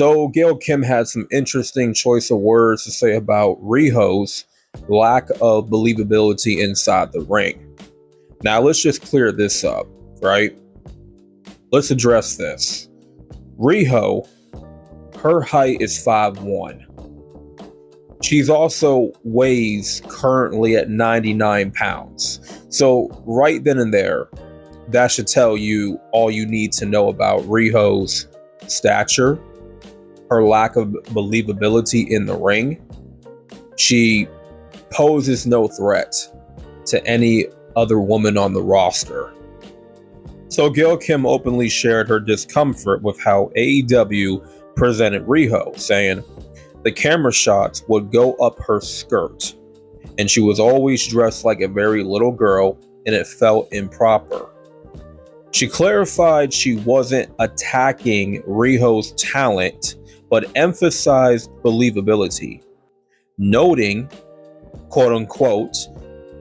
So Gail Kim had some interesting choice of words to say about Riho's lack of believability inside the ring. Now let's just clear this up, right? Let's address this. Riho, her height is 5'1". She's also weighs currently at 99 pounds. So right then and there, that should tell you all you need to know about Riho's stature, her lack of believability in the ring. She poses no threat to any other woman on the roster. So Gail Kim openly shared her discomfort with how AEW presented Riho, saying the camera shots would go up her skirt, and she was always dressed like a very little girl, and it felt improper. She clarified she wasn't attacking Riho's talent, but emphasized believability, noting, quote unquote,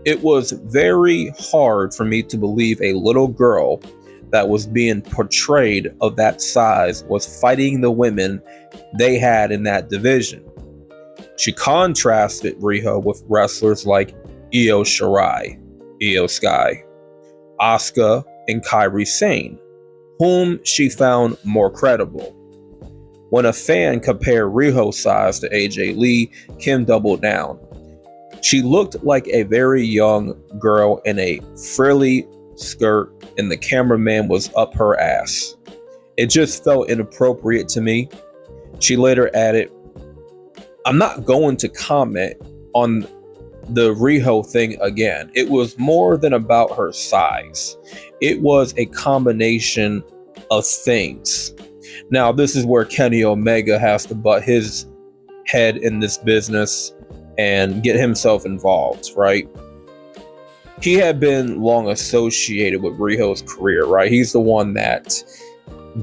it was very hard for me to believe a little girl that was being portrayed of that size was fighting the women they had in that division. She contrasted Riho with wrestlers like Io Shirai, Io Sky, Asuka, and Kairi Sane, whom she found more credible. When a fan compared Riho's size to AJ Lee, Kim doubled down. She looked like a very young girl in a frilly skirt, and the cameraman was up her ass. It just felt inappropriate to me. She later added, I'm not going to comment on the Riho thing again. It was more than about her size. It was a combination of things. Now, this is where Kenny Omega has to butt his head in this business and get himself involved, right? He had been long associated with Riho's career, right? He's the one that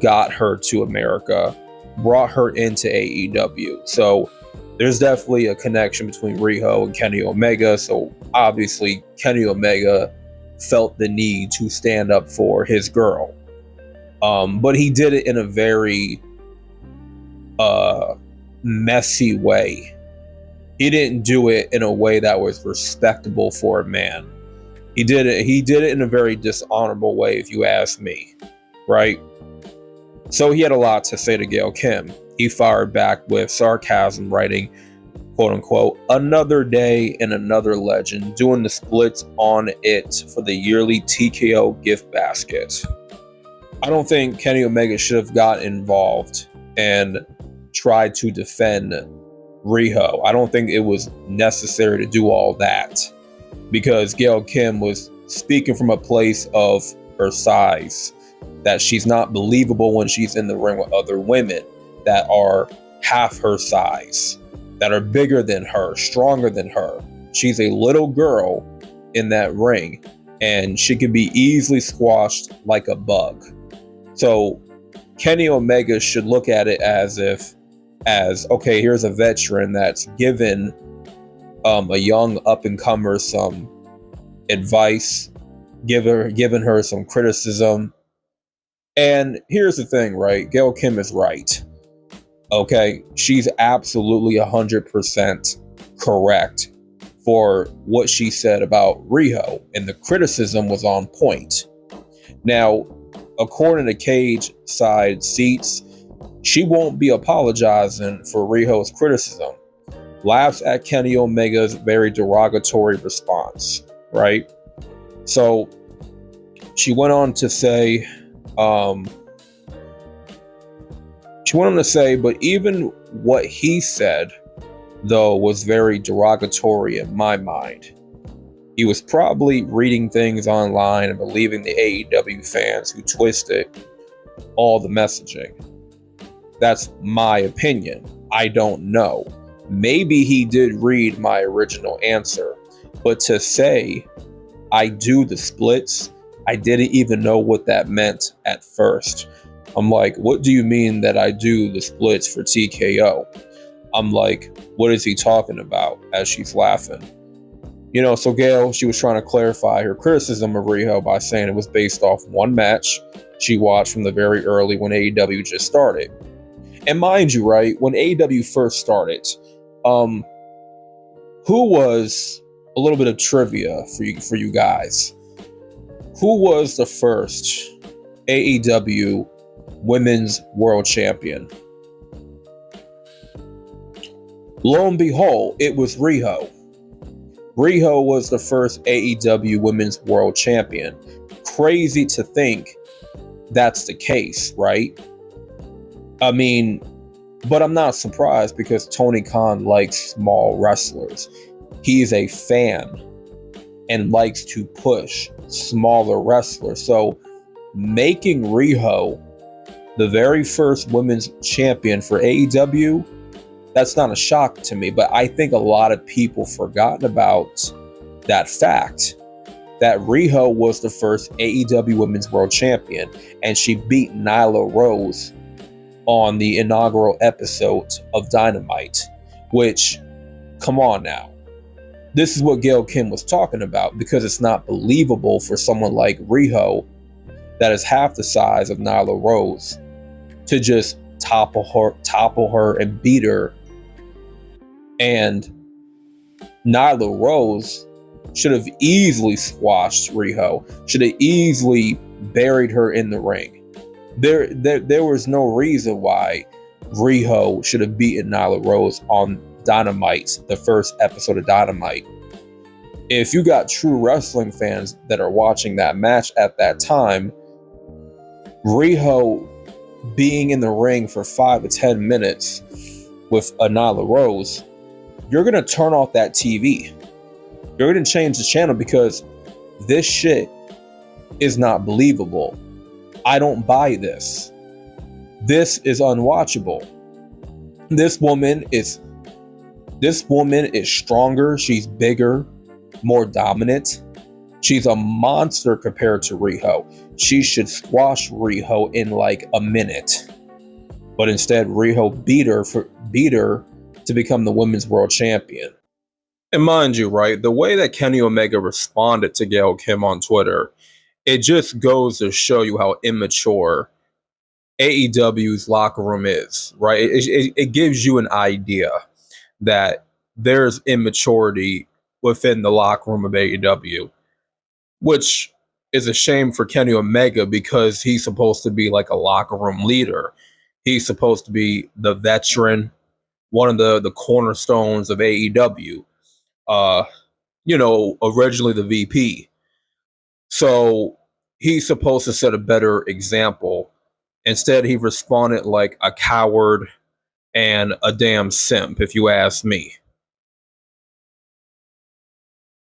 got her to America, brought her into AEW. So there's definitely a connection between Riho and Kenny Omega. So obviously Kenny Omega felt the need to stand up for his girl. But he did it in a very messy way. He didn't do it in a way that was respectable for a man. He did it in a very dishonorable way, if you ask me, right? So he had a lot to say to Gail Kim. He fired back with sarcasm, writing, quote unquote, another day and another legend doing the splits on it for the yearly TKO gift basket. I don't think Kenny Omega should have got involved and tried to defend Riho. I don't think it was necessary to do all that, because Gail Kim was speaking from a place of her size, that she's not believable when she's in the ring with other women that are half her size, that are bigger than her, stronger than her. She's a little girl in that ring, and she can be easily squashed like a bug. So Kenny Omega should look at it as okay, here's a veteran that's given a young up-and-comer some advice, given her some criticism. And here's the thing, right? Gail Kim is right. Okay, she's absolutely 100% correct for what she said about Riho, and the criticism was on point. Now, according to Cage Side Seats, she won't be apologizing for Riho's criticism. Laughs at Kenny Omega's very derogatory response, right? So she went on to say, but even what he said, though, was very derogatory in my mind. He was probably reading things online and believing the AEW fans who twisted all the messaging. That's my opinion. I don't know. Maybe he did read my original answer, but to say I do the splits, I didn't even know what that meant at first. I'm like, what do you mean that I do the splits for TKO? I'm like, what is he talking about? As she's laughing. So Gail, she was trying to clarify her criticism of Riho by saying it was based off one match she watched from the very early when AEW just started. And mind you, right, when AEW first started, um, who was a little bit of trivia for you guys? Who was the first AEW Women's World Champion? Lo and behold, it was Riho. Riho was the first AEW Women's World Champion. Crazy to think that's the case, right? I mean, but I'm not surprised because Tony Khan likes small wrestlers. He is a fan and likes to push smaller wrestlers. So making Riho the very first women's champion for AEW, that's not a shock to me, but I think a lot of people forgotten about that fact that Riho was the first AEW Women's World Champion, and she beat Nyla Rose on the inaugural episode of Dynamite, which, come on now. This is what Gail Kim was talking about, because it's not believable for someone like Riho, that is half the size of Nyla Rose, to just topple her and beat her. And Nyla Rose should have easily squashed Riho, should have easily buried her in the ring. There was no reason why Riho should have beaten Nyla Rose on Dynamite, the first episode of Dynamite. If you got true wrestling fans that are watching that match at that time, Riho being in the ring for 5 to 10 minutes with a Nyla Rose, you're going to turn off that TV. You're going to change the channel, because this shit is not believable. I don't buy this. This is unwatchable. This woman is stronger. She's bigger, more dominant. She's a monster compared to Riho. She should squash Riho in like a minute. But instead, Riho beat her to become the women's world champion. And mind you, right, the way that Kenny Omega responded to Gail Kim on Twitter, it just goes to show you how immature AEW's locker room is, right? It gives you an idea that there's immaturity within the locker room of AEW, which is a shame for Kenny Omega, because he's supposed to be like a locker room leader. He's supposed to be the veteran, one of the cornerstones of AEW. Originally the VP. So he's supposed to set a better example. Instead, he responded like a coward and a damn simp, if you ask me.